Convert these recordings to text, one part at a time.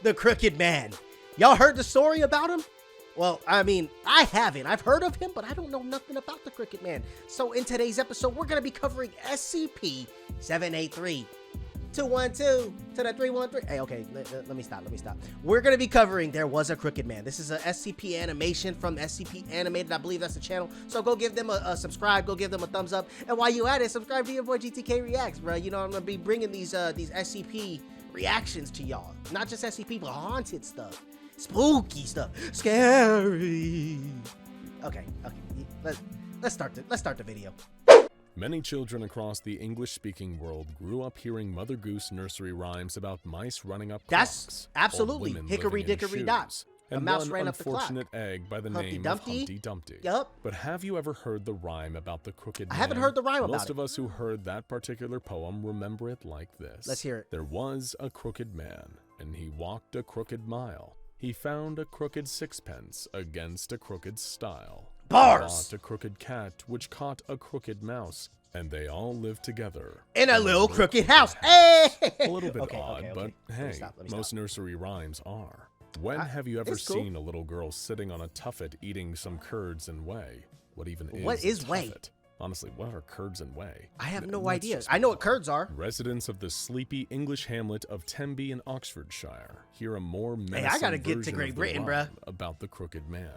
The Crooked Man. Y'all heard the story about him? Well, I mean, I haven't. I've heard of him, but I don't know nothing about the Crooked Man. So in today's episode, we're going to be covering SCP-783. 212 to the 313. Hey, okay, let me stop. We're going to be covering There Was a Crooked Man. This is a SCP animation from SCP Animated. I believe that's the channel. So go give them a subscribe. Go give them a thumbs up. And while you at it, subscribe to your boy GTK Reacts, bro. You know, I'm going to be bringing these SCP reactions to y'all. Not just SCP, but haunted stuff. Spooky stuff. Scary. Okay. Let's start the video. Many children across the English-speaking world grew up hearing Mother Goose nursery rhymes about mice running up clocks. That's absolutely hickory dickory dock. And a mouse one ran up the clock. unfortunate egg by the Humpty name Dumpty? of Humpty Dumpty. Yup. But have you ever heard the rhyme about the Crooked Man? I haven't heard the rhyme about Most it. of us who heard that particular poem remember it like this. Let's hear it. There was a crooked man, and he walked a crooked mile. He found a crooked sixpence against a crooked stile. Bars! He bought a crooked cat, which caught a crooked mouse. And they all lived together in a little crooked house. Hey! A little bit Okay, odd, but hey, most nursery rhymes are. When have you ever seen a little girl sitting on a tuffet eating some curds and whey? What even is whey? tuffet? Honestly, what are curds and whey? I have no idea. I know what curds are. Residents of the sleepy English hamlet of Tenby in Oxfordshire hear a more menacing I gotta get to version Great of the Britain, rhyme bruh. about the Crooked Man,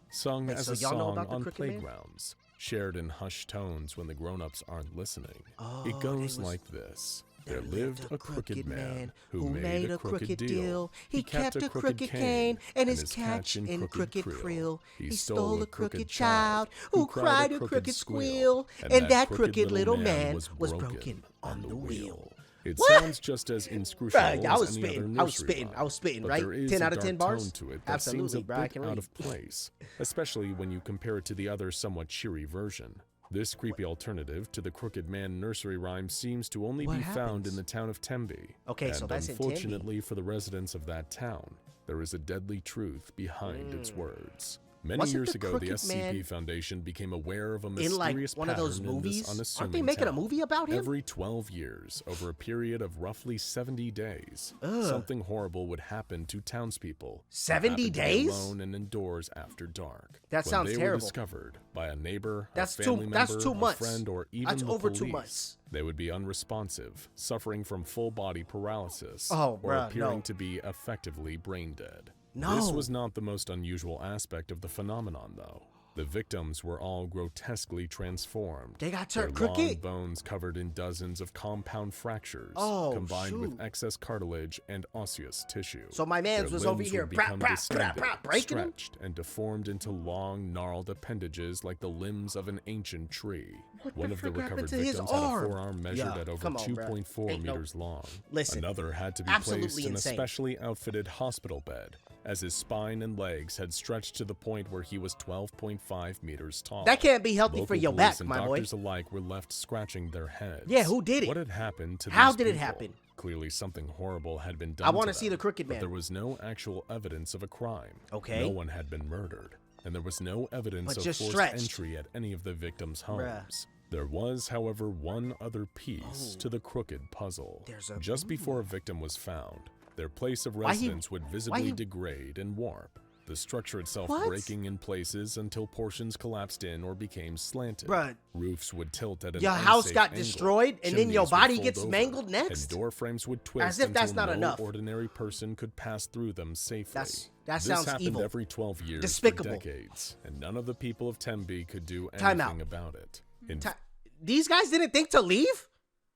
sung as so a y'all know song about the on Crooked Man? playgrounds. Shared in hushed tones when the grown-ups aren't listening. Oh, it goes like this. There lived a crooked man who made a crooked deal. He kept a crooked cane and his catch in crooked krill. He stole a crooked child who cried a crooked squeal. And that crooked little man was broken on the wheel. It What? sounds just as inscrutable as any other nursery rhyme, I was spitting, but right? there is 10 a out of 10 dark bars? tone to it that Absolutely, seems a bro, I bit can out read. of place, especially when you compare it to the other somewhat cheery version. This creepy alternative to the Crooked Man nursery rhyme seems to only be found in the town of Tenby. Okay, and so that's in Tenby. unfortunately for the residents of that town, there is a deadly truth behind its words. Many years ago, the SCP Foundation became aware of a mysterious one of those pattern in this movies? unassuming Aren't they making a town. movie about him? Every 12 years, over a period of roughly 70 days, something horrible would happen to townspeople. 70 who happened to be days? alone and indoors after dark. That sounds when they terrible. were discovered by a neighbor, That's a family member, 2 months. a friend, or even That's the over police. 2 months. They would be unresponsive, suffering from full body paralysis, Oh, or bruh, appearing no. to be effectively brain dead. No. This was not the most unusual aspect of the phenomenon, though. The victims were all grotesquely transformed. They got Their turned long crooked? bones covered in dozens of compound fractures, Oh, combined shoot. with excess cartilage and osseous tissue. So my mans Their was over limbs here, would become distended, breaking him? stretched, and deformed into long, gnarled appendages like the limbs of an ancient tree. One of the frick happened recovered to his victims had a arm? forearm measured Yeah, at over come on, bruh. 2.4 Ain't no- meters long. Listen, Another had to be absolutely placed in insane. a specially outfitted hospital bed, as his spine and legs had stretched to the point where he was 12.5 meters tall. That can't be healthy for Local your police back, and my boy. doctors alike were left scratching their heads. Yeah, who did it? What had happened to How these did it people? happen? Clearly something horrible had been done I to want to see them, the Crooked but Man. there was no actual evidence of a crime. Okay. No one had been murdered, and there was no evidence But of just forced stretched. entry at any of the victims' Bruh. homes. There was, however, one other piece to the crooked puzzle. Just before a victim was found, their place of residence would visibly degrade and warp, the structure itself breaking in places until portions collapsed in or became slanted. Bruh. Roofs would tilt at an Your house unsafe got angle. destroyed, and then your Chimneys would body fold gets over, mangled next? And door frames would twist As if that's until not no enough. ordinary person could pass through them safely. That This sounds happened evil. every 12 years Despicable. for decades, and none of the people of Tenby could do Time anything out. about it. These guys didn't think to leave?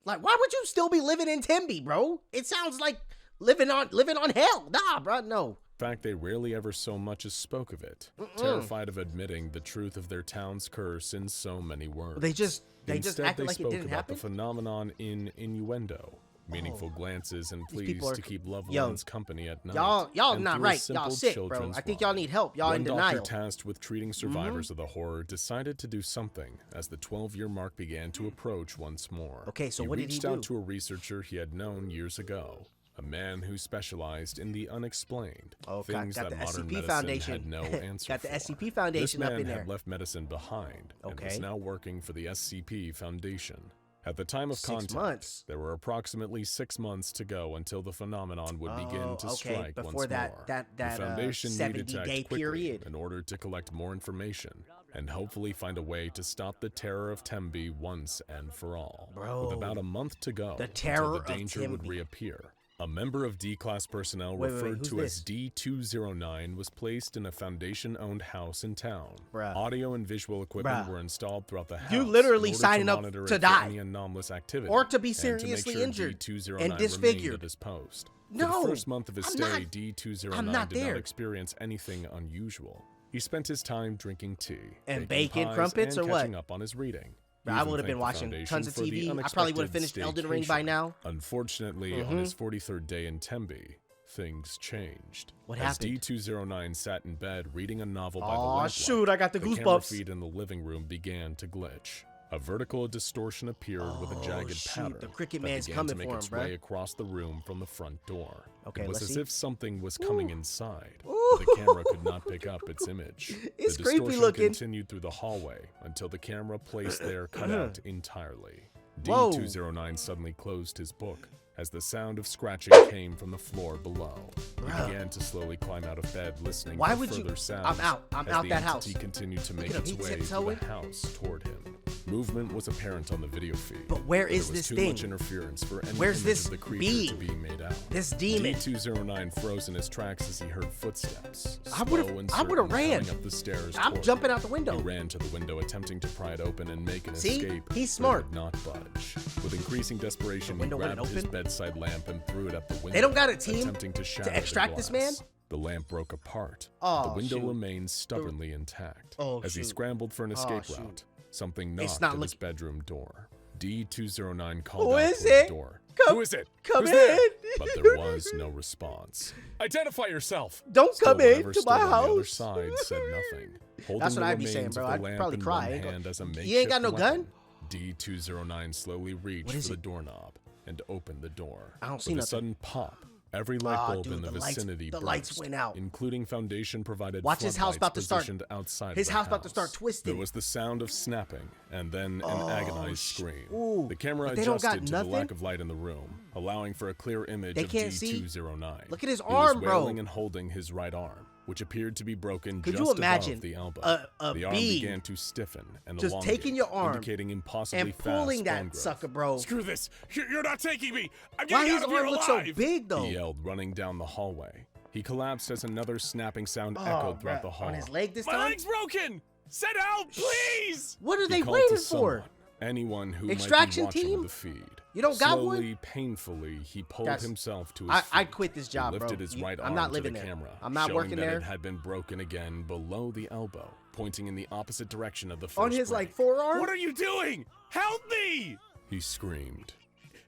Like, why would you still be living in Tenby, bro? It sounds like living on hell. Nah, bro, no. In fact, they rarely ever so much as spoke of it, terrified of admitting the truth of their town's curse in so many words. They just Instead, acted they like it spoke didn't about happen? the phenomenon in innuendo, meaningful glances and pleas people are to keep loved Yo, ones company at night. Y'all and not through a right. Y'all simple sick, bro. children's I think rhyme. y'all need help. Y'all One in doctor denial. tasked with treating survivors of the horror decided to do something as the 12-year mark began to approach once more. Okay, so what did he reached do? out to a researcher he had known years ago, a man who specialized in the unexplained, things got that the modern SCP medicine Foundation. had no answer Got the for. SCP Foundation this up man in there. had left medicine behind and was now working for the SCP Foundation. At the time of 6 contact, months. there were approximately 6 months to go until the phenomenon would begin to strike before once that, more. that the Foundation needed to 70-day act quickly period. in order to collect more information and hopefully find a way to stop the terror of Tembe once and for all. Bro, with about a month to go the terror until the danger of would Tembe. reappear. A member of D-Class personnel referred to as D-209 was placed in a Foundation-owned house in town. Bruh. Audio and visual equipment were installed throughout the house. You literally in order signing to up monitor to it for die. any anomalous activity, Or to be and to seriously make sure injured D-209 and remained disfigured. at his post. No, For the first month of his I'm stay, not- D-209 I'm not did there. not experience anything unusual. He spent his time drinking tea, And baking bacon pies, crumpets and or what? catching up on his reading. He I even would have been thanked the watching Foundation tons of for the TV. I probably would have unexpected finished Elden Ring by staycation. now. Unfortunately, on his 43rd day in Tembe, things changed. What As happened? D-209 sat in bed reading a novel by the Aw, lamplight, shoot, I got the camera goosebumps. feed in the living room began to glitch. A vertical distortion appeared with a jagged shoot, pattern the Cricket that Man's began coming to make for him, its bruh. way across the room from the front door. Okay, it was let's as see. if something was coming inside, Ooh. but the camera could not pick up its image. It's the creepy distortion looking. continued through the hallway until the camera placed there cut out entirely. Whoa. D-209 suddenly closed his book as the sound of scratching came from the floor below. He Bruh. began to slowly climb out of bed, listening Why for would you- further sounds. I'm out. I'm as out the that entity house. continued to make at him, its he way through tiptoeing. the house toward him. Movement was apparent on the video feed. But where is there was this too thing? much interference for any Where's image this of the creature being? to be made out. This demon. D-209 froze in his tracks as he heard footsteps. I would've slow and ran. certain, coming up the stairs I'm toward jumping him. out the window. He ran to the window, attempting to pry it open and make an See? escape. He's but smart. it would not budge. With increasing desperation, he window wouldn't grabbed his open? bedside lamp and threw it at the window. They don't got a team attempting to shatter the extract this man? glass. The lamp broke apart. Oh, the window shoot. remained stubbornly intact. Oh, as he shoot. scrambled for an Oh, escape shoot. route, something It's knocked not at his look- bedroom door. D-209 called Who out is toward the it? door. Come- Who is it? come Who's there? in. But there was no response. Identify yourself. Don't Still, come in whoever to stood my on the other house. side said nothing. Holding That's what the I'd be saying, remains bro. of the I'd lamp probably in cry. one I ain't hand go- as a You ain't makeshift got no weapon, gun? D-209 slowly reached is for the it? doorknob and opened the door. I don't With see a nothing. sudden pop, every light Ah, bulb dude, in the the lights- vicinity the burst, lights went out. including Foundation-provided Watch his house floodlights about to start- positioned outside his the house about to start twisting. There was the sound of snapping, and then an agonized scream. Ooh, The camera but they don't got adjusted to the nothing? lack of light in the room, allowing for a clear image They of can't see? D-209. Look at his He arm, was bro. wailing and holding his right arm, which appeared to be broken Could just you imagine above the elbow. a the arm being began to stiffen and just elongate, taking your arm indicating impossibly and pulling fast that bone growth. sucker, bro? Screw this! You're not taking me! I'm Why getting his out of here arm look so alive! big though? He yelled, running down the hallway. He collapsed as another snapping sound echoed throughout the hall. On his leg this My time? leg's broken! Send help, please! What are He they called waiting to for? someone, anyone who Extraction might be watching team? the feed. You don't got one? Slowly, painfully, he pulled That's- himself to his feet. I'd quit this job, He bro. lifted his right I'm arm not to living the there. camera, I'm not showing working that there. it had been broken again below the elbow, pointing in the opposite direction of the first On his break. like forearm? What are you doing? Help me! He screamed.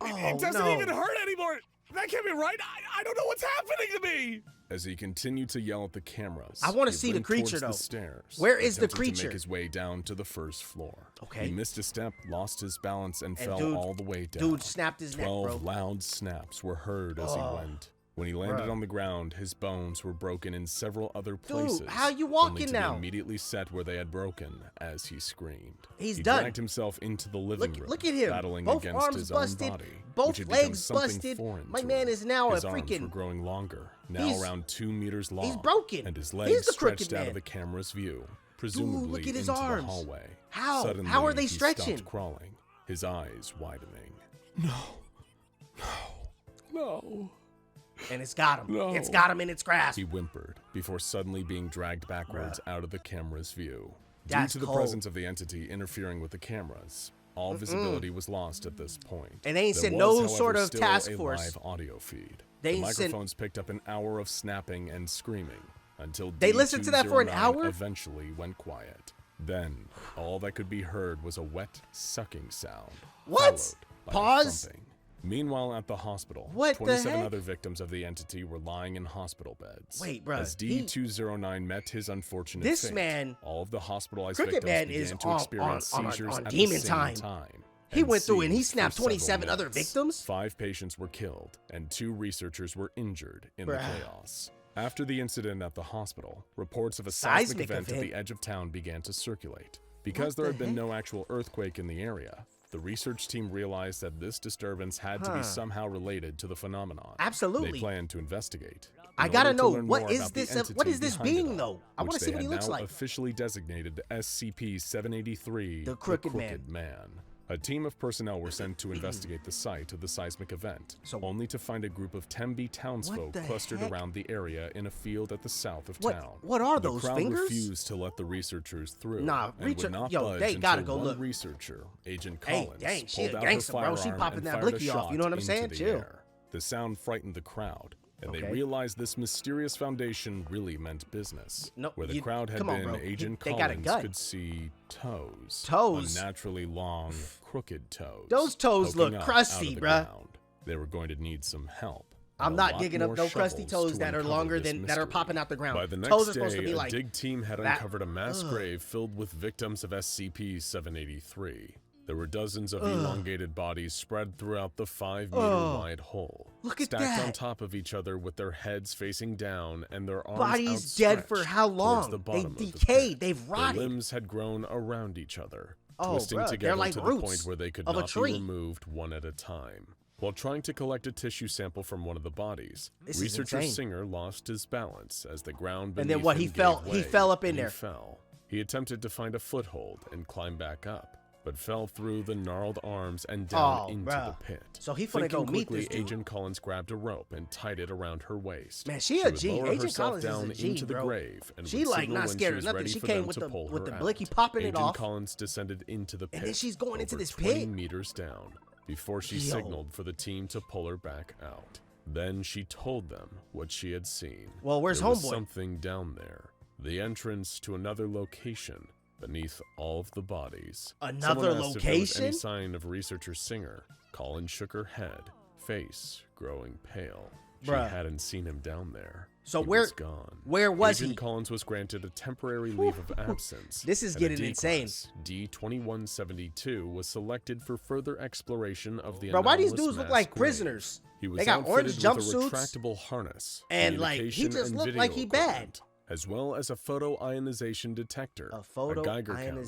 Oh, It doesn't no. even hurt anymore. That can't be right. I don't know what's happening to me. As he continued to yell at the cameras, I wanna he see the limped creature, towards though. the stairs, Where is the attempting to creature? make his way down to the first floor. Okay. He missed a step, lost his balance, and fell dude- all the way down. Dude snapped his neck, 12 bro. loud snaps were heard as he went. When he landed Bruh. on the ground, his bones were broken in several other places. how you only walking to now? Be immediately set where they had broken as he screamed. He's he done. dragged himself into the living room, Look at him. battling Both against arms his busted, own body, both which had become legs something busted. foreign My to man him. is now his a arms freaking- were growing longer, now He's- around 2 meters long. he's broken. And his He's legs the Crooked stretched out Man. of the camera's view, presumably look at his into arms. the hallway. How? Suddenly, How are they he stretching? stopped crawling, his eyes widening. No. And it's got him. No. It's got him in its grasp. He whimpered before suddenly being dragged backwards out of the camera's view. That's Due to the cold. presence of the entity interfering with the cameras, all visibility was lost at this point. And they ain't There sent was, no however, sort of still task a force. live audio feed. They the ain't sent- microphones picked up an hour of snapping and screaming until They listened to that for an D209 hour? eventually went quiet. Then, all that could be heard was a wet, sucking sound. What? followed by a Pause. thumping. Meanwhile, at the hospital, What the 27 heck? other victims of the entity were lying in hospital beds. Wait, bruh, As D209 met his unfortunate This fate, man- all of the hospitalized Crooked victims Man began is to on- experience on seizures at demon the same time. time. He and went through and he seized for snapped several 27 other minutes. victims? 5 patients were killed, and 2 researchers were injured in the Bruh. chaos. After the incident at the hospital, reports of a seismic Seismic event at event? the edge of town began to circulate. Because What there the had been heck? no actual earthquake in the area, the research team realized that this disturbance had to be somehow related to the phenomenon. Absolutely. They planned to investigate. I gotta know, what is this being though? I want to see what he looks like. Officially designated SCP-783, the Crooked Man. A team of personnel were sent to investigate the site of the seismic event, only to find a group of Tembe townsfolk clustered around the area in a field at the south of town. What are those fingers? The crowd refused to let the researchers through. Nah, they gotta go look. Researcher, Agent Collins, dang, she a pulled out gangster, her bro. She firearm popping and that fired blicky a off. You know what I'm shot saying? into the Chill. air. The sound frightened the crowd, and they realized this mysterious foundation really meant business. Where the crowd had been, Agent Collins could see toes. Unnaturally long, crooked toes. Those toes look crusty, bruh. They were going to need some help. I'm not digging up no crusty toes that are longer than that are popping out the ground. By the next toes are supposed to be a dig team had uncovered a mass grave filled with victims of SCP-783. There were dozens of elongated bodies spread throughout the 5-meter-wide hole. Look at stacked on top of each other with their heads facing down and their arms bodies dead for how long? They decayed. They've rotted. Their limbs had grown around each other, twisting together like to the point where they could not be removed one at a time. While trying to collect a tissue sample from one of the bodies, researcher Singer lost his balance as the ground beneath him he fell up in there. He attempted to find a foothold and climb back up, but fell through the gnarled arms and down into the pit. So he finna go meet this dude. Agent Collins grabbed a rope and tied it around her waist. Man, she a G. Agent Collins down is a G, into the bro. grave and she like not scared of nothing. She came with the blicky popping it off. Agent Collins descended into the pit. And then she's going into this 20 pit meters down before she signaled for the team to pull her back out. Then she told them what she had seen. Well, where's there was homeboy? Something down there. The entrance to another location beneath all of the bodies. Another location? If there was any sign of researcher Singer. Colin shook her head, face growing pale. She hadn't seen him down there. So he was gone. Where was Agent Collins was granted a temporary leave of absence. This is getting insane. D-2172 was selected for further exploration of the why these dudes look like prisoners? They got orange jumpsuits, retractable harness, and like he just looked like he bad. As well as a photo-ionization detector, a Geiger counter,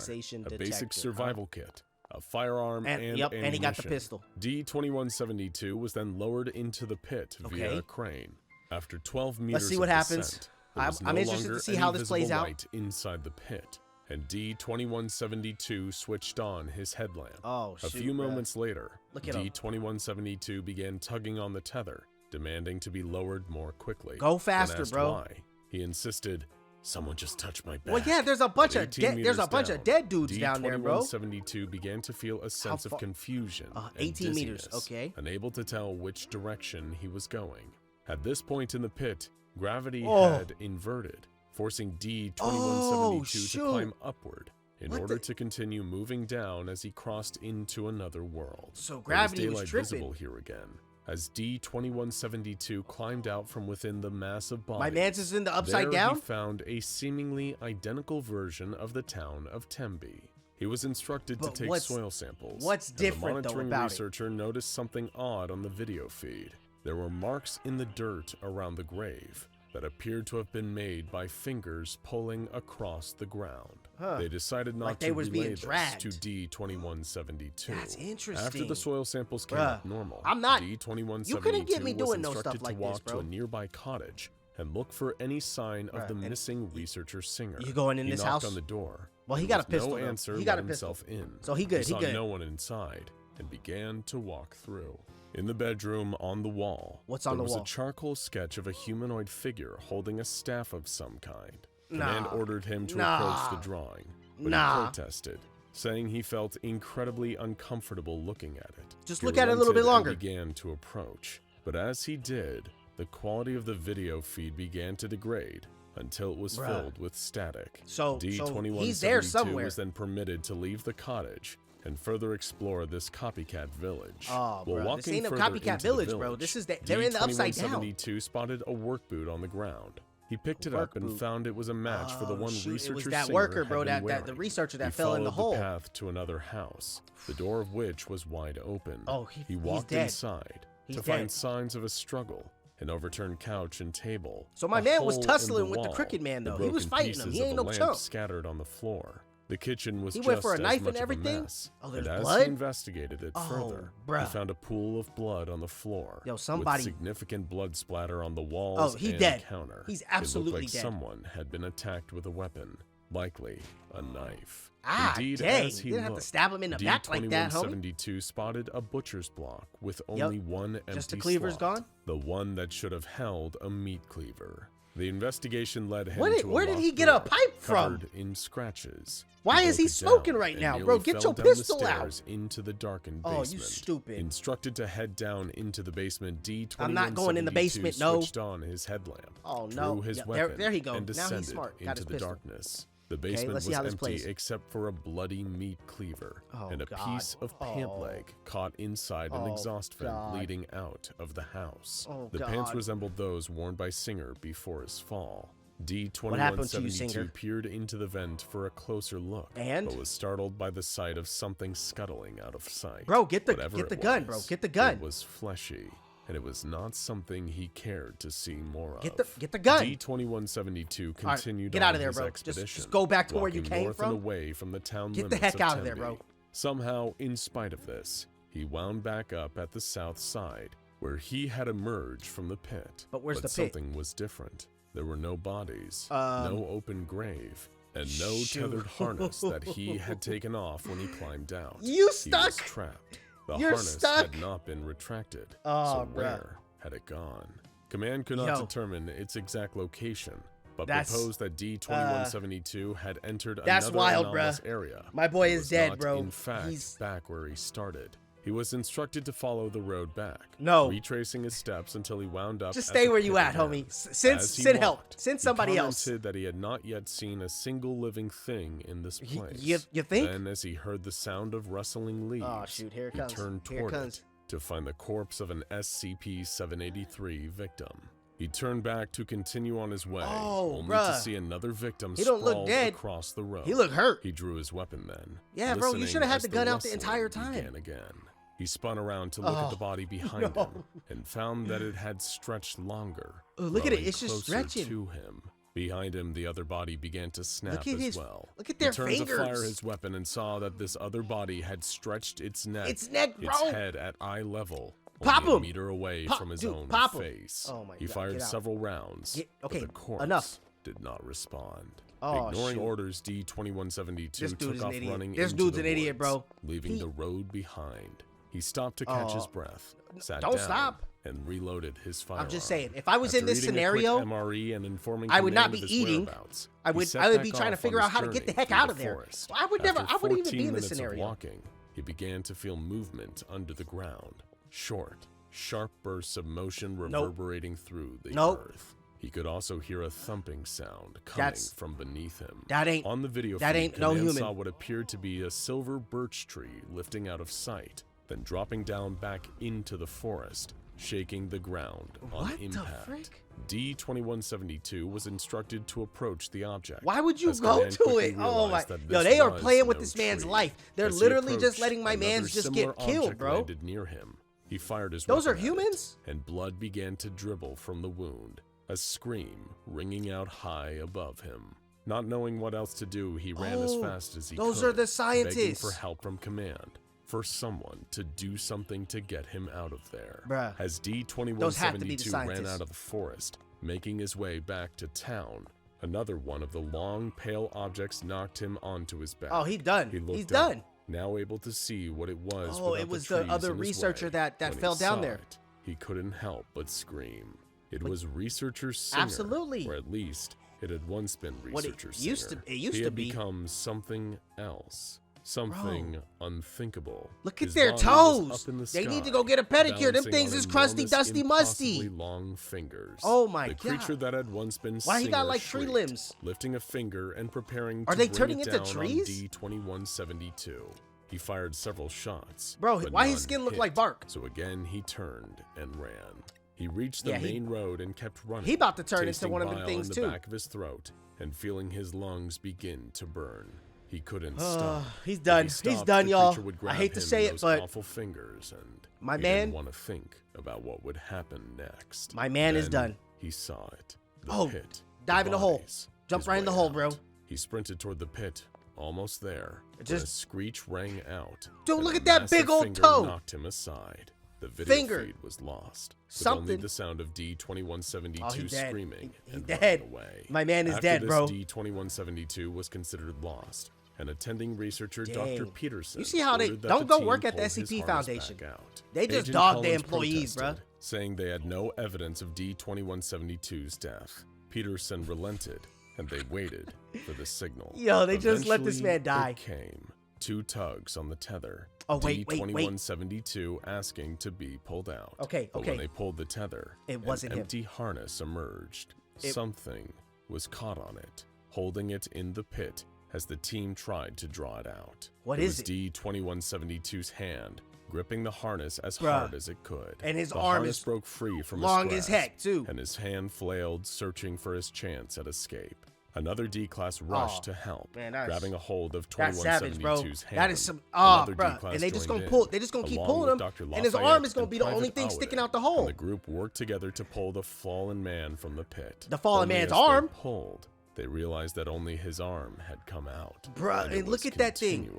a basic survival kit, a firearm, and ammunition. And he got the pistol. D-2172 was then lowered into the pit via a crane. After 12 meters Let's see what happens. Descent, I'm interested to see how this plays out. Inside the pit, and D-2172 switched on his headlamp. A few moments later, D-2172 began tugging on the tether, demanding to be lowered more quickly. Go faster, bro. Why. He insisted, "Someone just touched my back." Well, yeah, there's a bunch of dead dudes down there, bro. D-2172 began to feel a sense of confusion. 18 meters, okay. Unable to tell which direction he was going. At this point in the pit, gravity had inverted, forcing D-2172 to climb upward in order to continue moving down as he crossed into another world. So gravity was tripping. Visible here again. As D-2172 climbed out from within the mass of bodies, my man's is in the upside down. He found a seemingly identical version of the town of Tembe. He was instructed to take soil samples. What's different though about it? The monitoring researcher noticed something odd on the video feed. There were marks in the dirt around the grave that appeared to have been made by fingers pulling across the ground. They decided not to relay this to D-2172. That's interesting. After the soil samples came up normal, D-2172 you couldn't get me doing no stuff to like walk this, bro. to a nearby cottage and look for any sign of the missing researcher Singer. You going in this house? He knocked on the door. Well, he got a pistol. No answer. He got a pistol. In. So he good. He saw no one inside and began to walk through. In the bedroom, on the wall, there was a charcoal sketch of a humanoid figure holding a staff of some kind. Command ordered him to approach the drawing, but he protested, saying he felt incredibly uncomfortable looking at it. Just look at it a little bit longer. He began to approach, but as he did, the quality of the video feed began to degrade until it was filled with static. So D-2172 he's there somewhere. was then permitted to leave the cottage and further explore this copycat village. Oh, bro, this ain't no copycat village, bro. This is they're in the upside down. D-2172 spotted a work boot on the ground. He picked it up and found it was a match for the one researcher. It was that worker, bro, the researcher that fell in the hole. He followed the path to another house, the door of which was wide open. He walked inside to find signs of a struggle. An overturned couch and table. So my man was tussling with the Crooked Man, though. He was fighting him. He ain't no chump. Scattered on the floor. The kitchen was he just went for a as knife much and of a everything. mess, Oh, there's and as blood. he investigated it further, he found a pool of blood on the floor. Yo, somebody. With significant blood splatter on the walls He and dead. counter. He's absolutely it looked like dead. someone had been attacked with a weapon, likely a knife. Ah, Indeed, dang. as he You didn't have to stab him in the back like that, homie. D-2172 spotted a butcher's block with only one empty Just the cleaver's slot, gone? the one that should have held a meat cleaver. The investigation led him to Where a did he locked get a door pipe from? covered in scratches. Why He is he broke it smoking down right and now, nearly bro? Get fell your down the pistol out. stairs into the darkened Oh, basement. you stupid. Instructed to head down into the basement, D-2172 I'm not going in the basement, no. switched on his headlamp, Oh, no. threw his Yeah, weapon, there he go. and Now he's descended smart. Got into his the pistol. darkness. The basement let's see was how this empty plays. except for a bloody meat cleaver and a God. piece of pant leg caught inside an exhaust vent God. leading out of the house. Oh, the pants God. resembled those worn by Singer before his fall. What happened to you, D-2172 Singer? peered into the vent for a closer look, but was startled by the sight of something scuttling out of sight. Bro, get the Whatever it gun, bro. was, Get the gun. It was fleshy, and it was not something he cared to see more of. Get the gun. D-2172 continued get out on of there, his bro. expedition, Just go back to where you walking came north from. and away from the town Get the limits heck out of there, Tempe. bro. Somehow, in spite of this, he wound back up at the south side, where he had emerged from the pit. But where's the pit? Something was different. There were no bodies, no open grave, and no tethered harness that he had taken off when he climbed down. You stuck? He was trapped. The You're harness stuck? had not been retracted. Oh, so where had it gone? Command could not determine its exact location, but proposed that D-2172 had entered another wild, anomalous bruh. area. My boy It is was dead, not, bro. In fact, He's back where he started. He was instructed to follow the road back, retracing his steps until he wound up. Just stay where you at, homie. Send help. Send somebody else. He commented that he had not yet seen a single living thing in this place. You think? Then, as he heard the sound of rustling leaves, Oh shoot! Here it comes. he turned toward it to find the corpse of an SCP-783 victim. He turned back to continue on his way, only to see another victim sprawled across the road. He looked hurt. He drew his weapon then. Yeah, bro, you should have had the gun out the entire time. Began again. He spun around to look at the body behind him and found that it had stretched longer. Oh, look at it. It's just closer stretching. to him. Behind him, the other body began to snap as well. Look at their he turned fingers. to fire his weapon and saw that this other body had stretched its neck, bro. its head at eye level, Pop only a him. meter away from his own face. Oh my he God, fired several rounds, but the corpse enough. did not respond. Oh, Ignoring orders, D-2172 took off running This into dude's the an idiot, woods, bro. leaving the road behind. He stopped to catch his breath, sat Don't down, stop. and reloaded his firearm. I'm just saying, if I was in After this eating a quick scenario, MRE and informing I would not be command of his eating. whereabouts, I he would set be back trying to off figure on out how to his get the journey heck out through of the there. forest. I wouldn't even After be in 14 this minutes of scenario. walking, he began to feel movement under the ground. Short, sharp bursts of motion reverberating through the earth. He could also hear a thumping sound coming from beneath him. On the video feed, Command saw what appeared to be a silver birch tree lifting out of sight, then dropping down back into the forest, shaking the ground on impact. D-2172 was instructed to approach the object. Why would you go to it? Oh my! Yo, they are playing with this man's life. They're literally just letting my man's just get killed, bro. Landed near him. He fired his Those are weapon at humans? it, and blood began to dribble from the wound, a scream ringing out high above him. Not knowing what else to do, he ran as fast as he could. Those are the scientists. Begging for help from command, for someone to do something to get him out of there. Bruh. As D-2172 ran out of the forest, making his way back to town, another one of the long, pale objects knocked him onto his back. Oh, he's done. He looked He's up, done. Now able to see what it was. Oh, it was the other researcher that fell down there. He couldn't help but scream. It was Researcher Singer. Absolutely. Or at least it had once been Researcher Singer. It used he to had be. become something else. Something unthinkable. Look at His their body was toes. up in the They need sky, to go get a pedicure. Them balancing things on is crusty, enormous, dusty, musty. impossibly long fingers. Oh my the God. creature that had once been Why he got Singer like tree shrieked, limbs? lifting a finger and preparing Are to they bring turning it into down trees? on D-2172. He fired several shots. Bro, but why his none skin look hit. like bark? So again, he turned and ran. He reached the main road and kept running. He about to turn into tasting one of them bile things in too. the back of his throat and feeling his lungs begin to burn. He couldn't stop. He's If done. he stopped, He's done, the y'all. creature would I grab hate to him say in it, those but awful fingers, and my he man didn't want to think about what would happen next. My man is Then done. He saw it. The pit. Dive in the hole. bodies, Jump his right in the way hole, out. bro. He sprinted toward the pit, almost there when a screech rang out. Dude, look at that big old toe. Knocked him aside. The video feed was lost. Something. With only the sound of D-2172 screaming and dead. running away. My man is dead, bro. After this, D-2172 was considered lost. An attending researcher, Dr. Peterson, you see how they don't go work at the SCP Foundation. They just dog the employees, bro. Saying they had no evidence of D-2172's death. Peterson relented, and they waited for the signal. Yo, they just let this man die. It came. 2 tugs on the tether. Oh, wait. D-2172 asking to be pulled out. Okay. But when they pulled the tether, it wasn't an empty harness emerged. Something was caught on it, holding it in the pit as the team tried to draw it out. What is it? D-2172's hand, gripping the harness as hard as it could. And his arm is broke free from long his as heck, too. And his hand flailed, searching for his chance at escape. Another D-class rushed to help, grabbing a hold of 2172's hand. That is some bro. And they just gonna keep pulling him, and his arm is gonna be the only thing sticking out the hole. And the group worked together to pull the fallen man from the pit. The fallen man's arm. They realized that only his arm had come out. Bruh, and look at that thing.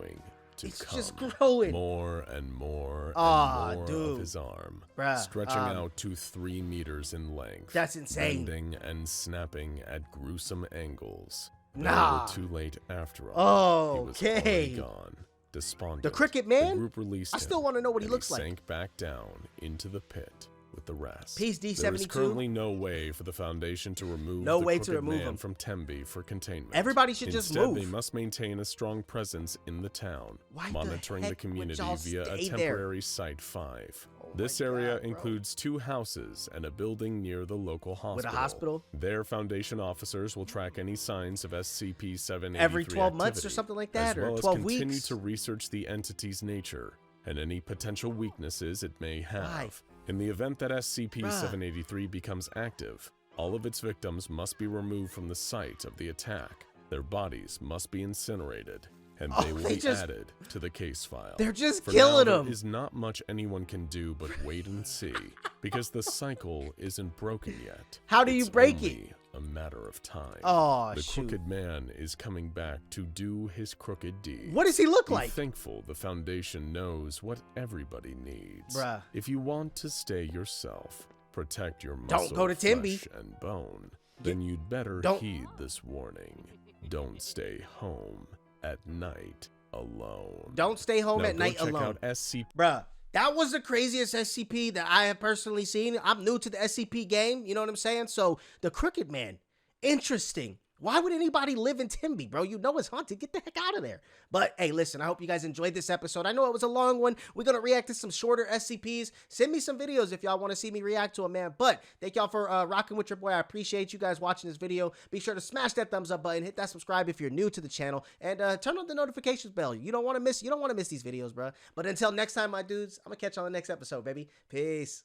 It's just growing. More and more and more of his arm. Bruh, stretching out to 3 meters in length. That's insane. Bending and snapping at gruesome angles. Nah. They were too late after all. Oh, okay. He was already gone. Despondent. The Crooked Man? The group released I still want to know what he looks like. Sank back down into the pit with the rest. Peace D-72. There is currently no way for the Foundation to remove the Crooked Man from Tembe for containment. Everybody should just move. Instead, they must maintain a strong presence in the town, monitoring the community via a temporary Site 5. This area includes 2 houses and a building near the local hospital. With a hospital? Their Foundation officers will track any signs of SCP-783 every 12 months or something like that, or 12 weeks. Continue to research the entity's nature and any potential weaknesses it may have. In the event that SCP-783 becomes active, all of its victims must be removed from the site of the attack. Their bodies must be incinerated, and they will be added to the case file. They're just killing them. There is not much anyone can do but wait and see, because the cycle isn't broken yet. How do you break it? A matter of time. Oh, the Crooked Man is coming back to do his crooked deed. What does he look like? Be thankful the Foundation knows what everybody needs. Bruh. If you want to stay yourself, protect your muscle, don't go to Tembe, flesh, and bone, then you'd better heed this warning. Don't stay home at night alone. Don't stay home at night alone. Out SCP. Bruh. That was the craziest SCP that I have personally seen. I'm new to the SCP game, you know what I'm saying? So, the Crooked Man, interesting. Why would anybody live in Tembe, bro? You know it's haunted. Get the heck out of there. But, hey, listen, I hope you guys enjoyed this episode. I know it was a long one. We're going to react to some shorter SCPs. Send me some videos if y'all want to see me react to them, man. But thank y'all for rocking with your boy. I appreciate you guys watching this video. Be sure to smash that thumbs up button. Hit that subscribe if you're new to the channel. And turn on the notifications bell. You don't want to miss these videos, bro. But until next time, my dudes, I'm going to catch you on the next episode, baby. Peace.